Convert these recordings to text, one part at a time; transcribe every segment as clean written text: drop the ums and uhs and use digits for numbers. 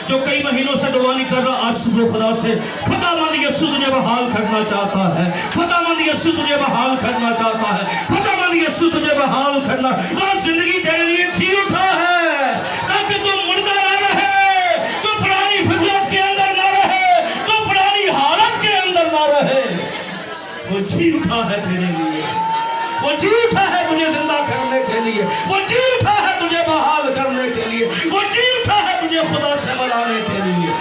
जो कई महीनों से दुआ नहीं कर रहा, आज सुबह खुदा से खुदावंद यीशु तुझे बहाल करना चाहता है। खुदावंद यीशु तुझे बहाल करना चाहता है। खुदावंद यीशु तुझे बहाल करना, आज जिंदगी तेरे लिए जी उठा है ताकि तू मुर्दा ना रहे, तू पुरानी फितरत के अंदर ना रहे, तू पुरानी हालत के अंदर ना रहे। वो जी उठा है तेरे लिए, वो जी उठा है तुझे जिंदा करने के लिए, वो जी उठा है तुझे बहाल करने के लिए, वो जी उठा है तुझे खुदा से मिलाने के लिए।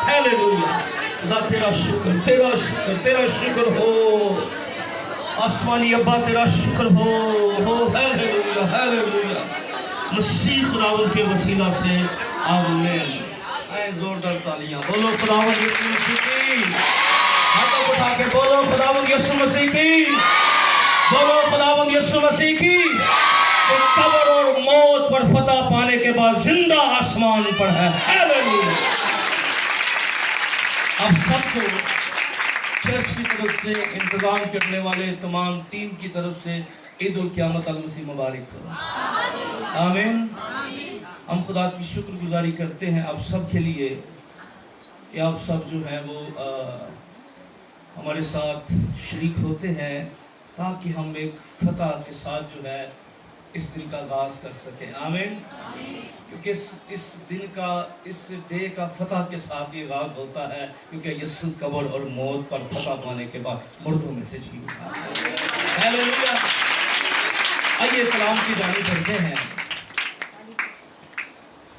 हालेलुया। खुदा तेरा शुक्र, तेरा शुक्र, तेरा शुक्र हो। आसमानी अब्बा तेरा शुक्र हो। Hallelujah, hallelujah. मसीह खुदावंद के वसीला से आमीन। ऐ जोरदार तालियां बोलो खुदावंद यीशु मसीह की। हाथों उठा के बोलो खुदावंद यीशु मसीह की, बोलो खुदावंद यीशु मसीह की। तो कब्र और मौत पर फतह पाने के बाद जिंदा आसमान पर है। हालेलुया। अब सबको चर्च की तरफ से इंतजाम करने वाले तमाम टीम की तरफ से ईद उल क़यामत अल मसीह मुबारक हो। आमीन। हम खुदा की शुक्रगुजारी करते हैं आप सब के लिए कि आप सब जो है वो हमारे साथ शरीक होते हैं ताकि हम एक फतह के साथ जो है इस दिन का आगाज कर सकें। आमीन। क्योंकि इस दिन का, इस डे का फतह के साथ ये आगाज होता है, क्योंकि यीशु कब्र और मौत पर फतह पाने के बाद मुर्दों में से जी उठा। हालेलुया। आइए कलाम की जानी पढ़ते हैं।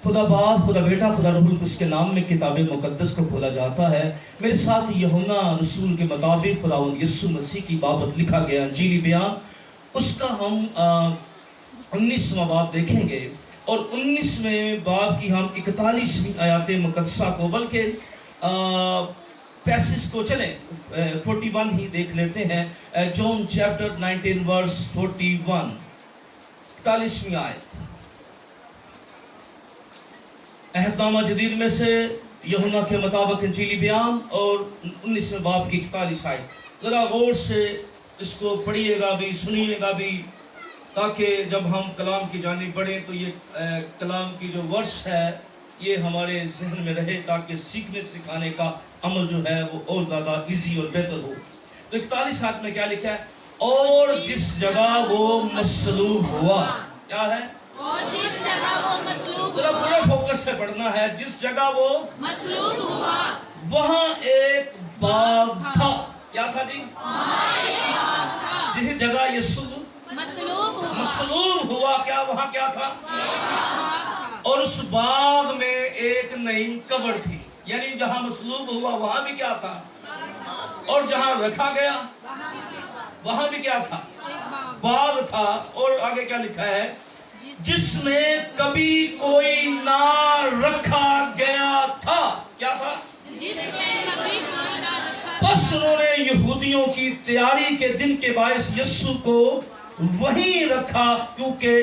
खुदा बाप, खुदा बेटा, खुदा रूहुल कुद्दूस के नाम में किताब मुकद्दस को खोला जाता है। मेरे साथ यूहन्ना रसूल के मुताबिक खुदावंद यीशु मसीह की बाबत लिखा गया इंजीली बयान, उसका हम 19वां बाब देखेंगे और 19वें बाब की हम 41वीं आयत मुकद्दसा को, बल्कि पैसेज को चलें 41 ही देख लेते हैं। जॉन चैप्टर 19 वर्स 41, 41वीं आयत। अहदनामा जदीद में से यूहन्ना के मुताबिक इंजीली बयान और 19वें बाब की 41 आयत। ज़रा गौर से इसको पढ़िएगा भी, सुनिएगा भी, ताकि जब हम कलाम की जानिब बढ़ें तो ये कलाम की जो वर्ष है ये हमारे जहन में रहे, ताकि सीखने सिखाने का अमल जो है वो और ज़्यादा इजी और बेहतर हो। तो 41 आयत में क्या लिखा है? और जिस जगह वो मसलूब हुआ, क्या है? और जिस जगह वो मसलूब हुआ, पूरा फोकस से पढ़ना है। जिस जगह वो मसलूब हुआ वहाँ एक बाग था। क्या था जी? जिस जगह यीशु मसलूब हुआ, क्या वहाँ क्या था? और उस बाग में एक नई कब्र थी। यानी जहाँ मसलूब हुआ वहाँ भी क्या था? और जहाँ रखा गया वहाँ भी क्या था? बाग था। और आगे क्या लिखा है? जिसमें कभी कोई ना रखा गया था। क्या था? बस उन्होंने यहूदियों की तैयारी के दिन के बायस यीशु को वहीं रखा, क्योंकि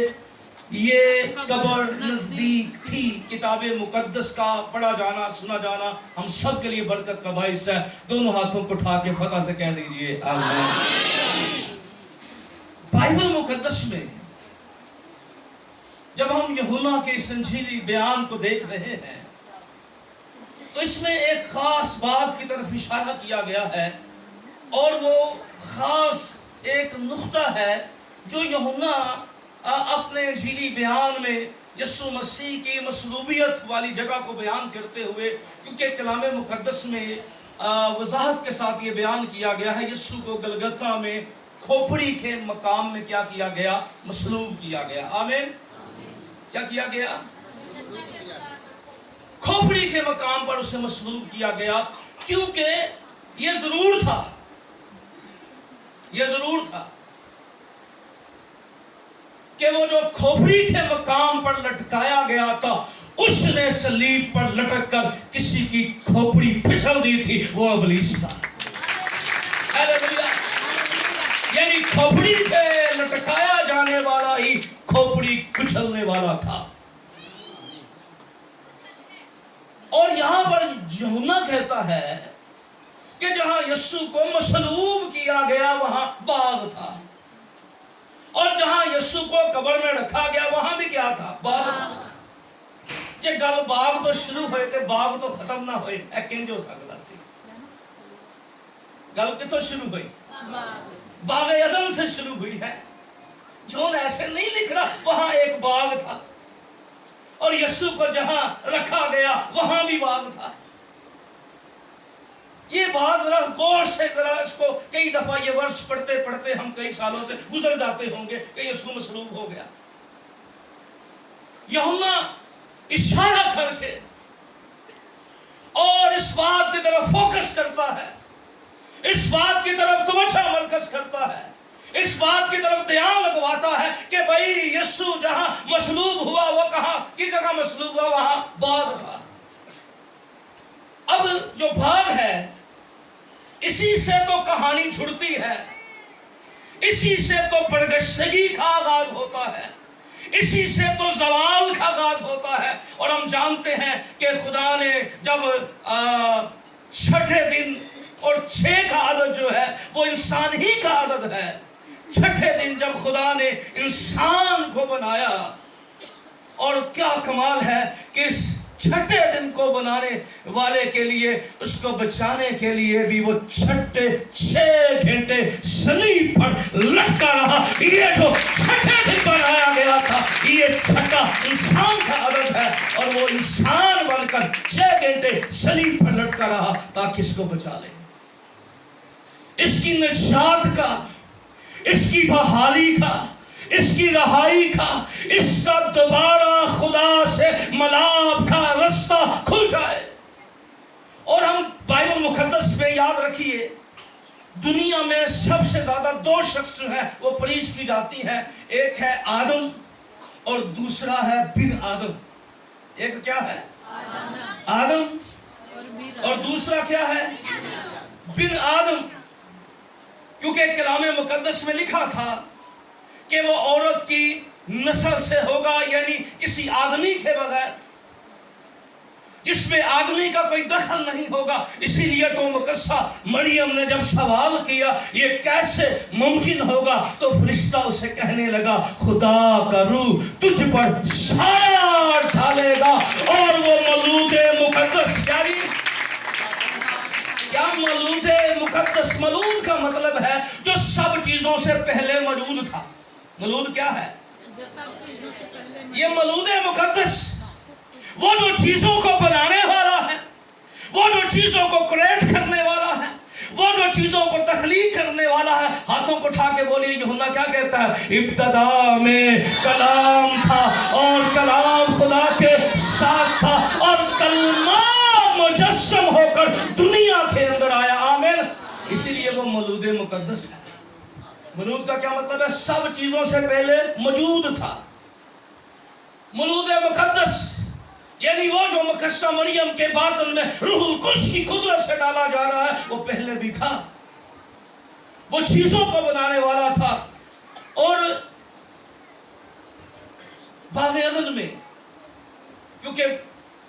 ये कब्र नजदीक थी। किताब मुकद्दस का पढ़ा जाना, सुना जाना हम सब के लिए बरकत का बायस है। दोनों हाथों को उठा के फतह से कह दीजिए आमीन। बाइबल मुकद्दस में जब हम यूहन्ना के इस इंजीली बयान को देख रहे हैं तो इसमें एक खास बात की तरफ इशारा किया गया है, और वो खास एक नुक्ता है जो यूहन्ना अपने इंजीली बयान में यीशु मसीह की मसलूबियत वाली जगह को बयान करते हुए, क्योंकि कलाम मुकद्दस में वजाहत के साथ ये बयान किया गया है, यीशु को गलगता में खोपड़ी के मकाम में क्या किया गया? मसलूब किया गया। आमीन। क्या किया गया? खोपड़ी के मकाम पर उसे मसलूब किया गया, क्योंकि ये जरूर था कि वो जो खोपड़ी के मकाम पर लटकाया गया था, उसने सलीब पर लटक कर किसी की खोपड़ी फिसल दी थी, वो इब्लीस था। यानी खोपड़ी पे लटकाया जाने वाला ही खोपड़ी कुचलने वाला था। और यहां पर यूहन्ना कहता है कि जहां यीशु को मसलूब किया गया वहां बाग था, और जहां यीशु को कब्र में रखा गया वहां भी क्या था? बाग था। کہ گل باغ تو شروع ہوئے تے باغ تو ختم نہ ہوئے اے کنج ہو سکدا سی گل کتوں شروع ہوئی باغ عدن سے شروع ہوئی ہے جون ایسے نہیں لکھ رہا وہاں ایک باغ تھا اور یسوع کو جہاں رکھا گیا وہاں بھی باغ تھا یہ بات ذرا غور سے ذرا اس کو کئی دفعہ یہ ورس پڑھتے پڑھتے ہم کئی سالوں سے گزر جاتے ہوں گے کہ یسوع مصلوب ہو گیا یوحنا اشارہ کر کے اور اس بات کی طرف فوکس کرتا ہے اس بات کی طرف توجہ مرکز کرتا ہے اس بات کی طرف دھیان لگواتا ہے کہ بھائی یسوع جہاں مصلوب ہوا وہ کہاں کی جگہ مصلوب ہوا وہاں باغ تھا اب جو باغ ہے اسی سے تو کہانی جڑتی ہے اسی سے تو برگشتگی کا آغاز ہوتا ہے اسی سے تو زوال کا آغاز ہوتا ہے اور ہم جانتے ہیں کہ خدا نے جب چھٹے دن اور 6 کا عدد جو ہے وہ انسان ہی کا عدد ہے چھٹے دن جب خدا نے انسان کو بنایا اور کیا کمال ہے کہ اس چھٹے دن کو بنانے والے کے لیے اس کو بچانے کے لیے بھی وہ 6 گھنٹے صلیب پر لٹکا رہا یہ جو چھٹے دن بنایا گیا تھا یہ چھٹا انسان کا عدد ہے اور وہ انسان بن کر 6 گھنٹے صلیب پر لٹکا رہا تاکہ اس کو بچا لے اس کی نجات کا اس کی بحالی کا اس کی رہائی کا اس کا دوبارہ خدا سے ملاپ کا رستہ کھل جائے اور ہم بائبل مقدس میں یاد رکھیے دنیا میں سب سے زیادہ 2 شخص جو ہیں وہ پریش کی جاتی ہیں ایک ہے آدم اور دوسرا ہے بن آدم ایک کیا ہے آدم اور دوسرا کیا ہے بن آدم کیونکہ کلام مقدس میں لکھا تھا کہ وہ عورت کی نسل سے ہوگا یعنی کسی آدمی کے بغیر جس میں آدمی کا کوئی دخل نہیں ہوگا اسی لیے تو مقدسہ مریم نے جب سوال کیا یہ کیسے ممکن ہوگا تو فرشتہ اسے کہنے لگا خدا کا روح تجھ پر سایہ ڈالے گا اور وہ مولود مقدس کیا مولود مقدس مولود کا مطلب ہے جو سب چیزوں سے پہلے موجود تھا مولود کیا ہے یہ مولود مقدس وہ جو چیزوں کو بنانے والا ہے وہ جو چیزوں کو کریٹ کرنے والا ہے وہ جو چیزوں کو تخلیق کرنے والا ہے ہاتھوں کو اٹھا کے بولیے یوحنا کیا کہتا ہے ابتدا میں کلام تھا اور کلام خدا کے ساتھ تھا اور کلمہ مجسم ہو کر دنیا کے اندر آیا آمین اسی لیے وہ مولود مقدس ہے مولود کا کیا مطلب ہے سب چیزوں سے پہلے موجود تھا مولود مقدس یعنی وہ جو مقدسہ مریم کے باطن میں روح القدس کی قدرت سے ڈالا جا رہا ہے وہ پہلے بھی تھا وہ چیزوں کو بنانے والا تھا اور باغ عدن میں کیونکہ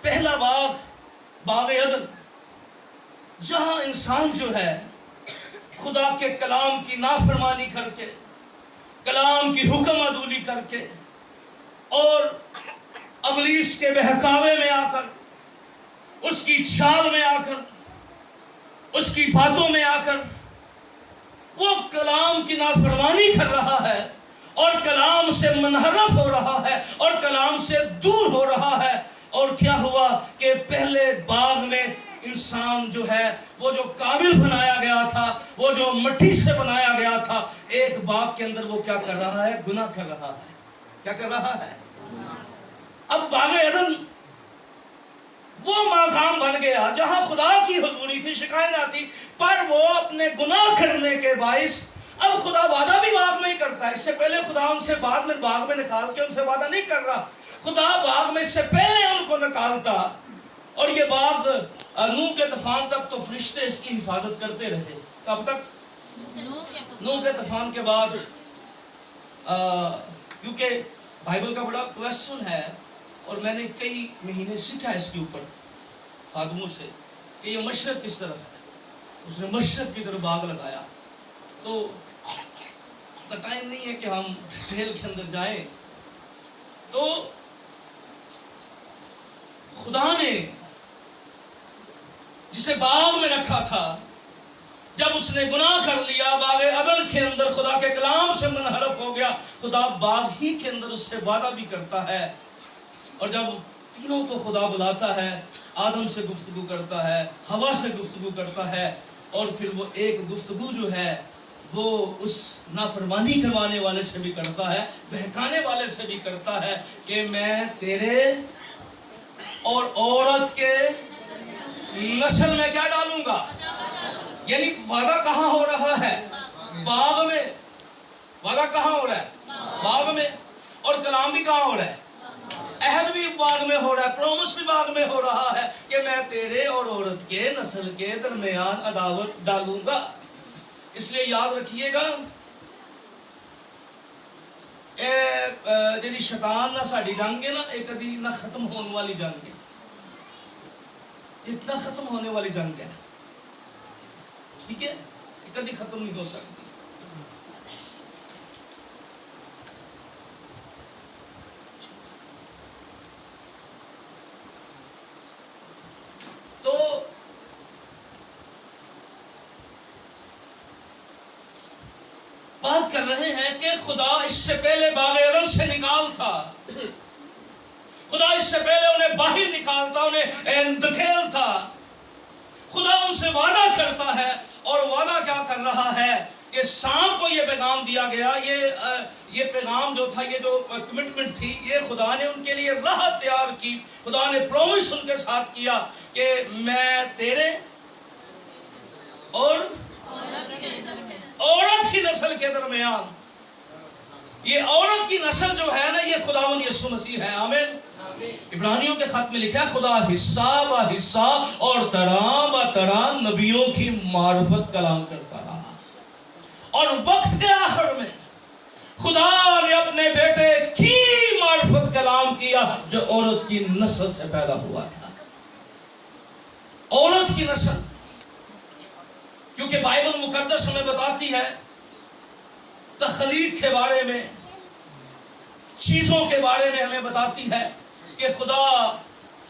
پہلا باغ عدن جہاں انسان جو ہے خدا کے کلام کی نافرمانی کر کے کلام کی حکم عدولی کر کے اور ابلیس کے بہکاوے میں آ کر اس کی چال میں آ کر اس کی باتوں میں آ کر وہ کلام کی نافرمانی کر رہا ہے اور کلام سے منحرف ہو رہا ہے اور کلام سے دور ہو رہا ہے اور کیا ہوا کہ پہلے باغ میں انسان جو ہے وہ جو قابل بنایا گیا تھا وہ جو مٹی سے بنایا گیا تھا ایک باغ کے اندر وہ کیا کر رہا ہے گناہ کر رہا ہے کیا کر رہا ہے اب باغ عدن وہ مقام بن گیا جہاں خدا کی حضوری تھی شکایت تھی پر وہ اپنے گناہ کرنے کے باعث اب خدا وعدہ بھی باغ میں ہی کرتا ہے اس سے پہلے خدا ان سے بعد میں باغ میں نکال کے ان سے وعدہ نہیں کر رہا خدا باغ میں سے پہلے ان کو نکالتا اور یہ باغ نوح کے طوفان تک تو فرشتے اس کی حفاظت کرتے رہے کب تک نوح کے طوفان کے بعد کیونکہ بائبل کا بڑا کویسچن ہے اور میں نے کئی مہینے سیکھا اس کے اوپر خادموں سے کہ یہ مشرق کس طرف ہے اس نے مشرق کی طرف باغ لگایا تو ٹائم نہیں ہے کہ ہم ڈیٹیل کے اندر جائیں تو खुदा ने जिसे बाग में रखा था, जब उसने गुनाह कर लिया, बाग अदन के अंदर खुदा के कलाम से मुनहरफ हो गया, खुदा बाग ही के अंदर उससे वादा भी करता है। और जब तीनों को खुदा बुलाता है, आदम से गुफ्तगू करता है, हवा से गुफ्तगू करता है, और फिर वो एक गुफ्तगू जो है वो उस नाफरमानी करवाने वाले से भी करता है, बहकाने वाले से भी करता है कि मैं तेरे और औरत के नस्ल में क्या डालूंगा। यानी वादा कहाँ हो रहा है? बाग में। वादा कहाँ हो रहा है? बाग में। और कलाम भी कहाँ हो रहा है? अहद भी बाग में हो रहा है, प्रॉमिस भी बाग में हो रहा है कि मैं तेरे और औरत के नस्ल के दरमियान अदावत डालूंगा। इसलिए याद रखिएगा, ਜਿਹੜੀ शैतान ना साड़ी जंग है ना, एक कदी ना खत्म होने वाली जंग है, इतना खत्म होने वाली जंग है, ठीक है, ये कदी खत्म नहीं हो सकती। तो बात कर रहे हैं कि खुदा इससे पहले बाग अदन से निकाल था, खुदा इससे पहले उन्हें बाहर निकालता, उन्हें धकेलता। खुदा उनसे वादा करता है, और वादा क्या कर रहा है कि शाम को ये पैगाम दिया गया, ये पैगाम जो था, ये जो कमिटमेंट थी, ये खुदा ने उनके लिए राह तैयार की। खुदा ने प्रॉमिस उनके साथ किया कि मैं तेरे और औरत की नस्ल के दरमियान, ये औरत की नस्ल जो है ना, ये खुदावंद यीशु मसीह है। आमीन। इब्रानियों के खत में लिखा है, खुदा हिस्सा ब हिस्सा और तरह ब तरह नबियों की मार्फत कलाम करता रहा, और वक्त के आखिर में खुदा ने अपने बेटे की मार्फत कलाम किया, जो औरत की नस्ल से पैदा हुआ था। औरत की नस्ल, क्योंकि बाइबल मुकद्दस हमें बताती है तख्लीक के बारे में, चीजों के बारे में हमें बताती है कि खुदा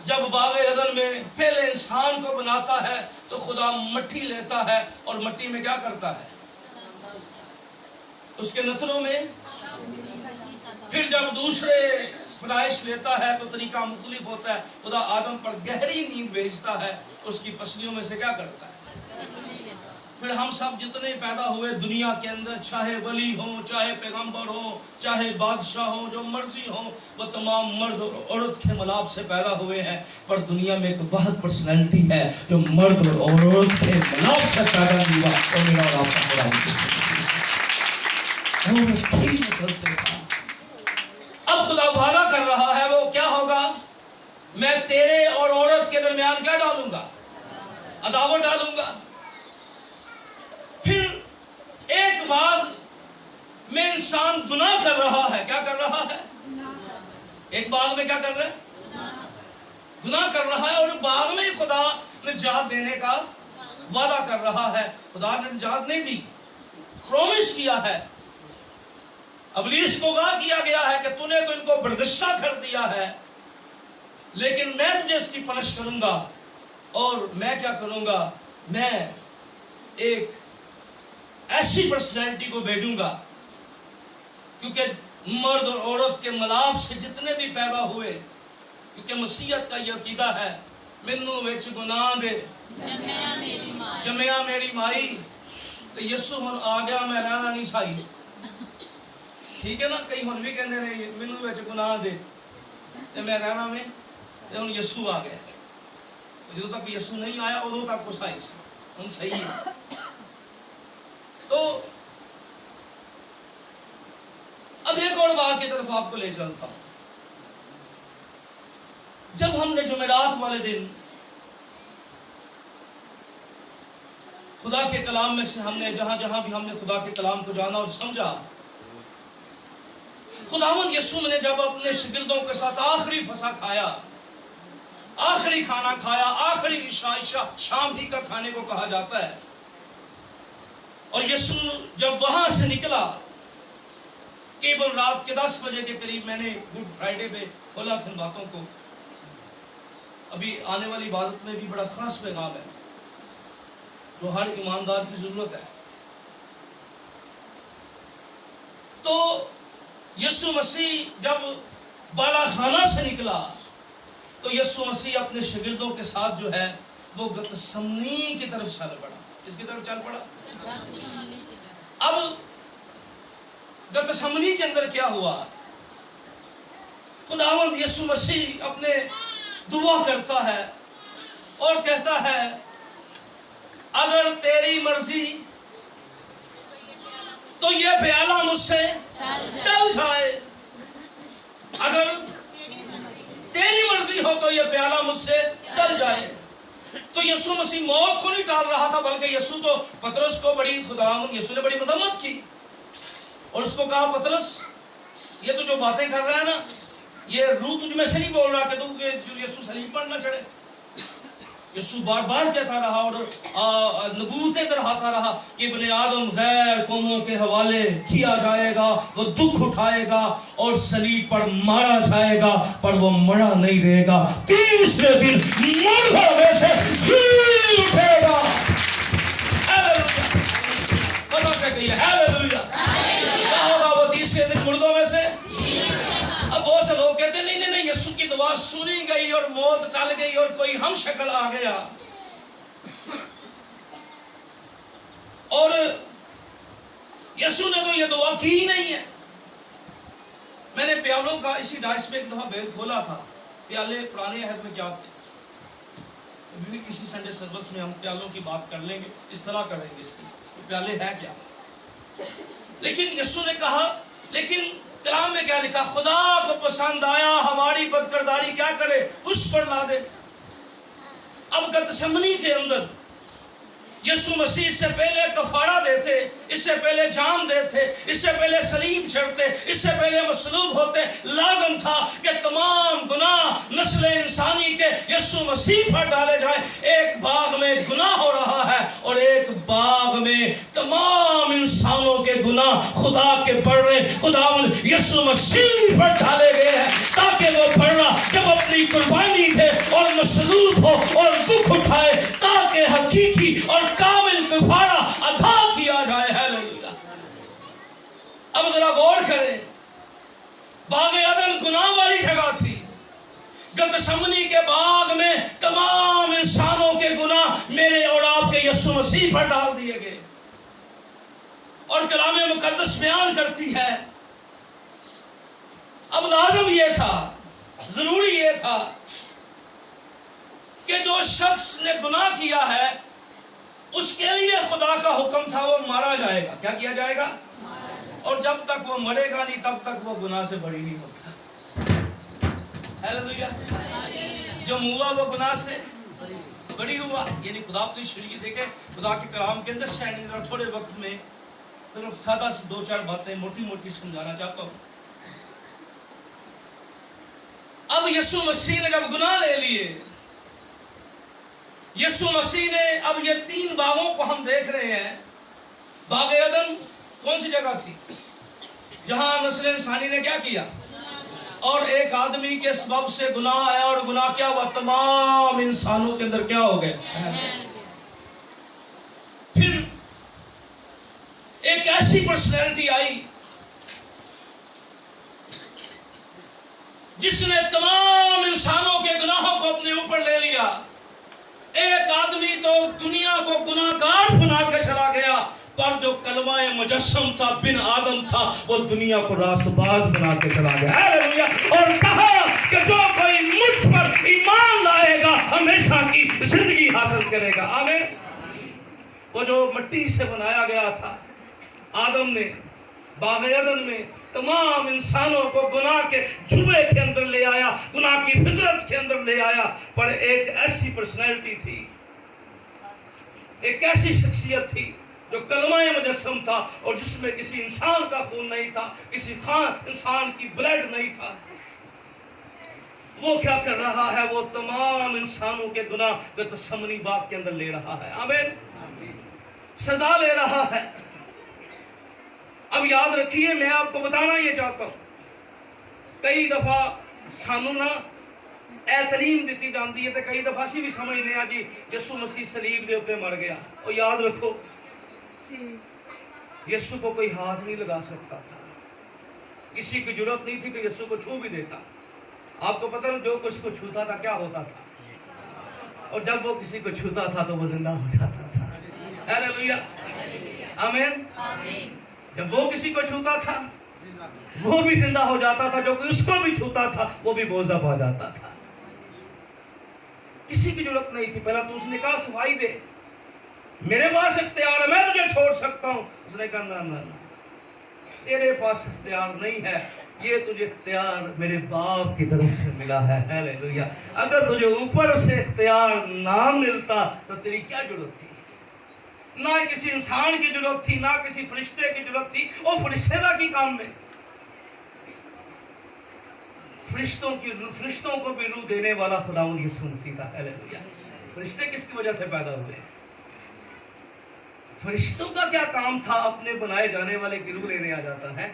जब बाग अदन में पहले इंसान को बनाता है तो खुदा मिट्टी लेता है, और मिट्टी में क्या करता है? उसके नथनों में। फिर जब दूसरे पैदाइश लेता है तो तरीका मुख्तलिफ होता है। खुदा आदम पर गहरी नींद भेजता है, उसकी पसलियों में से क्या करता है? फिर हम सब जितने पैदा हुए दुनिया के अंदर, चाहे वली हो, चाहे पैगंबर हो, चाहे बादशाह हो, जो मर्जी हो, वो तमाम मर्द और औरत के मिलाप से पैदा हुए हैं। पर दुनिया में एक बहुत पर्सनैलिटी है जो मर्द और औरत के मिलाप से पैदा हुआ, और मेरा और आपका खुदा से था। अब खुदा वादा कर रहा है, वो क्या होगा? मैं तेरे और औरत के दरमियान क्या डालूंगा? अदावत डालूंगा। फिर एक बाग में इंसान गुनाह कर रहा है। क्या कर रहा है? एक बाग में क्या कर रहा है? गुनाह कर रहा है, और बाग में खुदा निजात देने का वादा कर रहा है। खुदा ने निजात नहीं दी, प्रॉमिस किया है। इब्लीस को वादा किया गया है कि तूने तो इनको बर्दिशा कर दिया है, लेकिन मैं तुझे इसकी पनिश करूंगा। और मैं क्या करूंगा? मैं एक ऐसी पर्सनैलिटी को भेजूंगा, क्योंकि मर्द और औरत के मिलाप से जितने भी पैदा हुए, क्योंकि मसीहत का यह अकीदा है, मैनू विच गुनाह दे जमया मेरी माई, तो यीशु हुण आ गया, मैं रहना नहीं साई। ठीक है ना? कई हुण भी कहते हैं मैनू विच गुनाह दे ते मैं रहना में, ते हुण यीशु आ गया। जो तक यीशु नहीं आया उदों तक वो सही सी, हुण सही है। तो अब एक और बात की तरफ आपको ले चलता हूं। जब हमने जुमेरात वाले दिन खुदा के कलाम में से हमने जहां जहां भी हमने खुदा के कलाम को जाना और समझा, खुदावंद यीशु ने जब अपने शागिर्दों के साथ आखिरी फसा खाया, आखिरी खाना खाया, आखिरी इशा शाम ही का खाने को कहा जाता है, और यीशु जब वहां से निकला, केवल रात के 10 बजे के करीब, मैंने गुड फ्राइडे पे खोला फिर बातों को, ابھی آنے والی عبادت میں بھی بڑا خاص پیغام ہے جو ہر ایماندار کی ضرورت ہے. تو یسوع مسیح جب بالا خانہ سے نکلا تو یسوع مسیح اپنے شاگردوں کے ساتھ جو ہے وہ گتسمنی کی طرف چل پڑا. کس کی طرف چل پڑا؟ اب گتسمنی کے اندر کیا ہوا؟ خداوند یسوع مسیح اپنے دعا کرتا ہے اور کہتا ہے اگر تیری مرضی تو یہ پیالہ مجھ سے ٹل جائے. اگر تیری مرضی ہو تو یہ پیالہ مجھ سے ٹل جائے. تو یسوع مسیح موت کو نہیں ٹال رہا تھا بلکہ یسوع تو پطرس کو یسوع نے بڑی مذمت کی اور اس کو کہا پطرس یہ تو جو باتیں کر رہا ہے نا یہ روح تجھ میں سے نہیں بول رہا کہ تو یسوع صلیب پر نہ چڑھے. یسوع بار بار کہتا رہا اور نبوتیں دہراتا رہا کہ ابن آدم غیر قوموں کے حوالے کیا جائے گا, وہ دکھ اٹھائے گا اور صلیب پر مارا جائے گا پر وہ مرا نہیں رہے گا, تیسرے دن مردوں میں سے جی اٹھے گا. ہیلیلویا. پتہ سے کہیے ہیلیلویا. کیا ہوگا وہ تیسرے دن مردوں میں سے؟ اب بہت سے لوگ کہتے ہیں نہیں یسوع کی دعا سنی گئی اور موت ٹل گئی اور کوئی ہم شکل آ گیا. اور یسوع نے تو یہ دعا کی ہی نہیں ہے. میں نے پیالوں کا اسی ڈائس میں ایک دفعہ بیل کھولا تھا. پیالے پرانے عہد میں کیا تھے؟ ابھی کسی سنڈے سروس میں ہم پیالوں کی بات کر لیں گے, اس طرح کریں گے اس کی پیالے ہیں کیا. لیکن یسوع نے کہا, لیکن کلام میں کیا لکھا؟ خدا کو پسند آیا ہماری بدکرداری کیا کرے, اس پر لا دے. اب گتسمنی کے اندر یسوع مسیح اس سے پہلے کفارہ دیتے, اس سے پہلے جان دیتے, اس سے پہلے صلیب چڑھتے, اس سے پہلے مصلوب ہوتے, لازم تھا کہ تمام گناہ نسل انسانی کے یسوع مسیح پر ڈالے جائیں. ایک باغ میں گناہ ہو رہا ہے اور ایک باغ میں تمام انسانوں کے گناہ خدا کے بڑھے خداوند یسوع مسیح پر ڈالے گئے ہیں تاکہ وہ بڑھا جب اپنی قربانی دے اور مصلوب ہو اور دکھ اٹھائے تاکہ حقیقی اور کامل کفارہ ادا کیا جائے. ہیلیلویا. اب ذرا غور کریں, باغ عدن گناہ والی جگہ تھی. گتسمنی کے باغ میں تمام انسانوں کے گناہ میرے اور آپ کے یسوع مسیح پر ڈال دیے گئے. اور کلام مقدس بیان کرتی ہے اب لازم یہ تھا, ضروری یہ تھا کہ جو شخص نے گناہ کیا ہے اس کے لیے خدا کا حکم تھا وہ مارا جائے گا. کیا کیا جائے گا؟ اور جب تک وہ مرے گا نہیں تب تک وہ گناہ سے بری نہیں ہوگا. ہیلیلویا. جو ہوا وہ گناہ سے بری ہوا. یعنی خدا اپنی شریعت دیکھیں, خدا کے کلام کے انڈرسٹینڈنگ اور تھوڑے وقت میں صرف سادہ سے دو چار باتیں موٹی موٹی سمجھانا چاہتا ہوں. اب یسوع مسیح نے جب گناہ لے لیے, یسوع مسیح نے اب یہ تین باغوں کو ہم دیکھ رہے ہیں. باغ عدن کون سی جگہ تھی جہاں نسل انسانی نے کیا کیا, اور ایک آدمی کے سبب سے گناہ آیا اور گناہ کیا ہوا, تمام انسانوں کے اندر کیا ہو گئے. پھر ایک ایسی پرسنالٹی آئی جس نے تمام انسانوں کے گناہوں کو اپنے اوپر لے لیا. ایک آدمی تو دنیا کو گناہگار بنا کے چلا گیا پر جو کلمہ مجسم تھا, بن آدم تھا, وہ دنیا کو راست باز بنا کے چلا گیا. ہیلیلویا. اور کہا کہ جو کوئی مجھ پر ایمان لائے گا ہمیشہ کی زندگی حاصل کرے گا. آمین. وہ جو مٹی سے بنایا گیا تھا آدم نے باغ عدن میں تمام انسانوں کو گناہ کے جوے کے اندر لے آیا, گناہ کی فطرت کے اندر لے آیا. پر ایک ایسی پرسنالٹی تھی, ایک ایسی شخصیت تھی جو کلمہ مجسم تھا اور جس میں کسی انسان کا خون نہیں تھا, کسی انسان کی بلڈ نہیں تھا. وہ کیا کر رہا ہے؟ وہ تمام انسانوں کے گناہ گتسمنی باغ کے اندر لے رہا ہے. آمین. سزا لے رہا ہے. اب یاد رکھیے, میں آپ کو بتانا یہ چاہتا ہوں, کئی دفعہ سانو نا तलीम दी जाती है। तो कई दफा असी भी समझने आ जी यसु मसीह सलीब के उत्ते मर गया। और याद रखो यसु को कोई हाथ नहीं लगा सकता था, किसी की जरूरत नहीं थी कि यसु को छू भी देता। आपको पता है जो कुछ को छूता था क्या होता था, और जब वो किसी को छूता था तो वो जिंदा हो जाता था। हालेलुया, आमीन। जब वो किसी को छूता था वो भी जिंदा हो जाता था, जो कोई उसको भी छूता था वो भी बोझा पा जाता था। किसी की जरूरत नहीं थी। पहला तो उसने कहा सफाई दे, मेरे पास इख्तियार है, मैं तुझे छोड़ सकता हूं। उसने कहा ना ना ना, तेरे पास इख्तियार नहीं है, ये तुझे इख्तियार मेरे बाप की तरफ से मिला है। हालेलुया। अगर तुझे ऊपर से इख्तियार ना मिलता तो तेरी क्या जरूरत थी? ना किसी इंसान की जरूरत थी, ना किसी फरिश्ते की जरूरत थी। वो फरिश्ते का की काम में, फरिश्तों को भी रूह देने वाला खुदावंद यीशु मसीह था। हालेलुया। फरिश्ते किसकी वजह से पैदा हुए? फरिश्तों का क्या काम था? अपने बनाए जाने वाले की रूह लेने आ जाता है।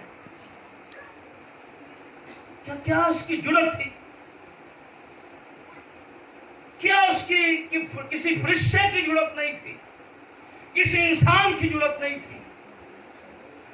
क्या उसकी जुर्रत थी? क्या उसकी किसी फरिश्ते की जुर्रत नहीं थी, किसी इंसान की जुर्रत नहीं थी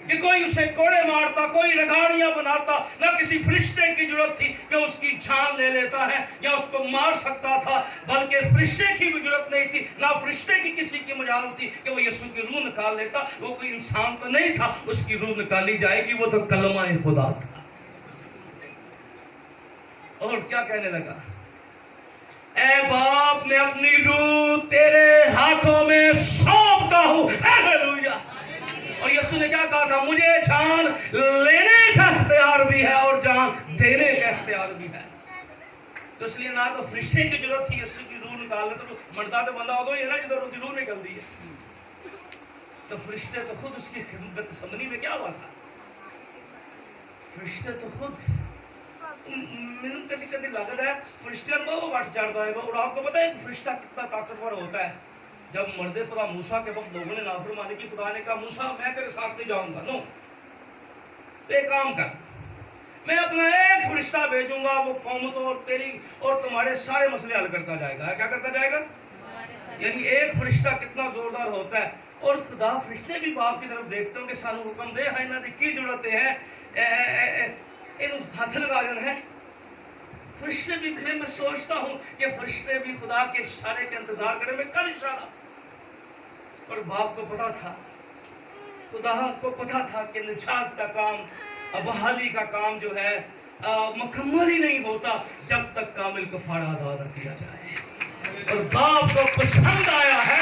कि कोई उसे कोड़े मारता, कोई रगाड़ियां बनाता। ना किसी फरिश्ते की जरूरत थी कि उसकी जान ले लेता है या उसको मार सकता था, बल्कि फरिश्ते की भी जरूरत नहीं थी। ना फरिश्ते की किसी की मजाल थी कि वो यीशु की रूह निकाल लेता। वो कोई इंसान तो नहीं था, उसकी रूह निकाली जाएगी, वो तो कलमा खुदा था। और क्या कहने लगा? ऐ बाप, मैं अपनी रूह तेरे हाथों में सौंपता हूं। हालेलुया। और यीशु ने क्या कहा था? मुझे जान लेने का इख्तियार भी है और जान देने का इख्तियार भी है। तो इसलिए ना तो फरिश्ते की जरूरत थी यीशु की रूह निकालने, तो मरदा तो बंदा होगा ही ना जिधर उसकी रूह निकलती है। तो फरिश्ते तो खुद उसकी खिदमत समनी में क्या हुआ था? फरिश्ते तो खुद मैंने कभी कभी लगता है फरिश्ते को वो बढ़ चढ़ता है। और आपको पता है फरिश्ता कितना ताकतवर होता है? जब मर्दे खुदा मूसा के वक्त लोगों ने नाफरमानी की, खुदा ने कहा मूसा मैं तेरे साथ नहीं जाऊंगा। नो, एक काम कर, मैं अपना एक फरिश्ता भेजूंगा, वो कौमतों और तेरी और तुम्हारे सारे मसले हल करता जाएगा। क्या करता जाएगा? यानी एक फरिश्ता कितना जोरदार होता है। और खुदा फरिश्ते भी बाप की तरफ देखते हो कि सानू हुक्म दे है, इन्हां दी की जरूरत है, इन हाथ लगा देना है। फरिश्ते भी, मैं सोचता हूँ कि फरिश्ते भी खुदा के इशारे के इंतजार करें। मैं कर इशारा, और बाप को पता था, खुदा को पता था कि निजात का काम, बहाली का काम जो है मुकम्मल ही नहीं होता जब तक कामिल कफारा अदा न किया जाए। और बाप को पसंद आया है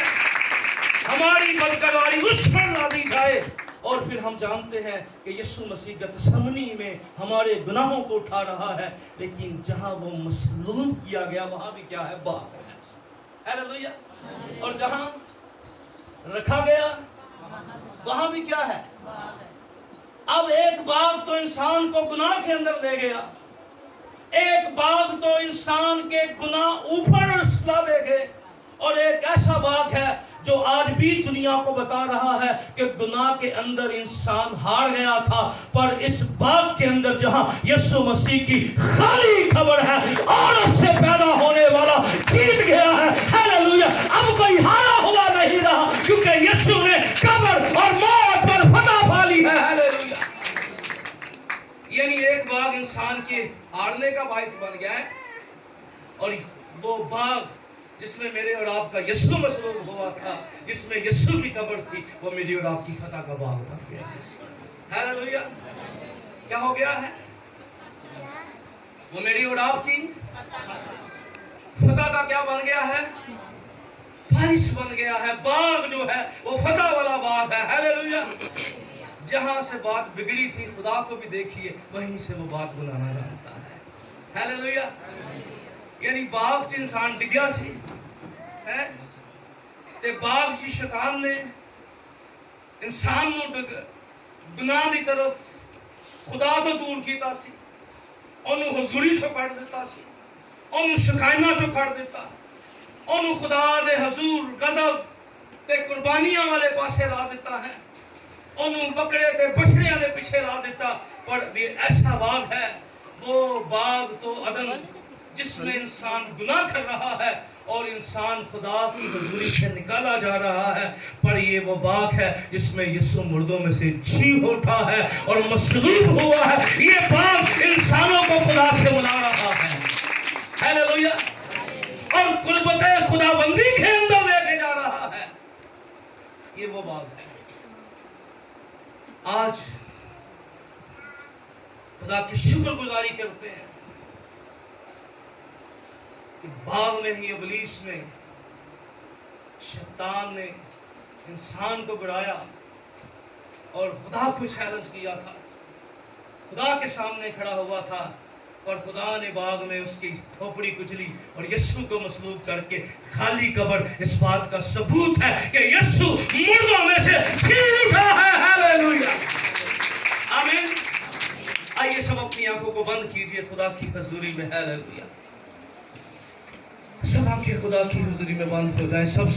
हमारी बदकरारी उस पर ला दी जाए। और फिर हम जानते हैं कि यीशु मसीह गतसमनी में हमारे गुनाहों को उठा रहा है, लेकिन जहां वो मसलूब किया गया वहां भी क्या है? बाग है। हालेलुया। और जहां रखा गया वहां भी क्या है? अब एक बाग तो इंसान को गुनाह के अंदर ले गया, एक बाग तो इंसान के गुनाह ऊपर ला दे गए, और एक ऐसा बाग है जो आज भी दुनिया को बता रहा है कि गुनाह के अंदर इंसान हार गया था, पर इस बाग के अंदर जहां यीशु मसीह की खाली खबर है और उससे पैदा होने वाला जीत गया है। हालेलुया। अब कोई हारा हुआ नहीं रहा, क्योंकि यीशु ने कब्र और मौत पर फतह पा ली है। हालेलुया। यानी एक बाग इंसान के हारने का बाइस बन गया है, और वो बाग जिसमें मेरे और आपका यीशु मसलूब हुआ था, जिसमें यीशु की कब्र थी, वो मेरी और आपकी फतह का बाग बन गया है। हालेलुया। क्या हो गया है? वो मेरी और आपकी फतह का क्या बन गया है? बाइस बन गया है। बाग जो है वो फतह वाला बाग है। हालेलुया। जहां से बात बिगड़ी थी, खुदा को भी देखिए, वहीं से वो बात बुलाना जानता है। हालेलुया। यानी बाग च इंसान डिग्या सी है, ते बाग च शैतान ने इंसान नूं गुनाह दी तरफ खुदा तो दूर कीता सी, ओनू हुजूरी चों कढ दिता सी, ओनू शिकायना चों कढ दिता, ओनू खुदा दे हजूर गज़ब ते कुर्बानियां वाले पासे ला दिता है, ओनू बकरे ते बछड़ियां दे पीछे ला दिता। पर भी ऐसा बाग है, वो बाग तो अदन جس میں انسان گناہ کر رہا ہے اور انسان خدا کی حضوری سے نکالا جا رہا ہے، پر یہ وہ باغ ہے جس میں یسوع مردوں میں سے جی اٹھا ہے اور مصلوب ہوا ہے۔ یہ باغ انسانوں کو خدا سے ملا رہا ہے، ہیلیلویا، اور قربت خداوندی کے اندر لے کے جا رہا ہے۔ یہ وہ باغ ہے۔ آج خدا کی شکر گزاری کرتے ہیں کہ باغ میں ہی ابلیس نے، شیطان نے انسان کو گرایا اور خدا کو چیلنج کیا تھا، خدا کے سامنے کھڑا ہوا تھا، اور خدا نے باغ میں اس کی کھوپڑی کچلی اور یسوع کو مصلوب کر کے خالی قبر اس بات کا ثبوت ہے کہ یسوع مردوں میں سے جی اٹھا ہے، ہیلیلویا، آمین۔ آئیے سب اپنی آنکھوں کو بند کیجئے خدا کی حضوری میں، ہیلیلویا، سب آنکھیں خدا کی حضوری میں بند ہو جائیں، سب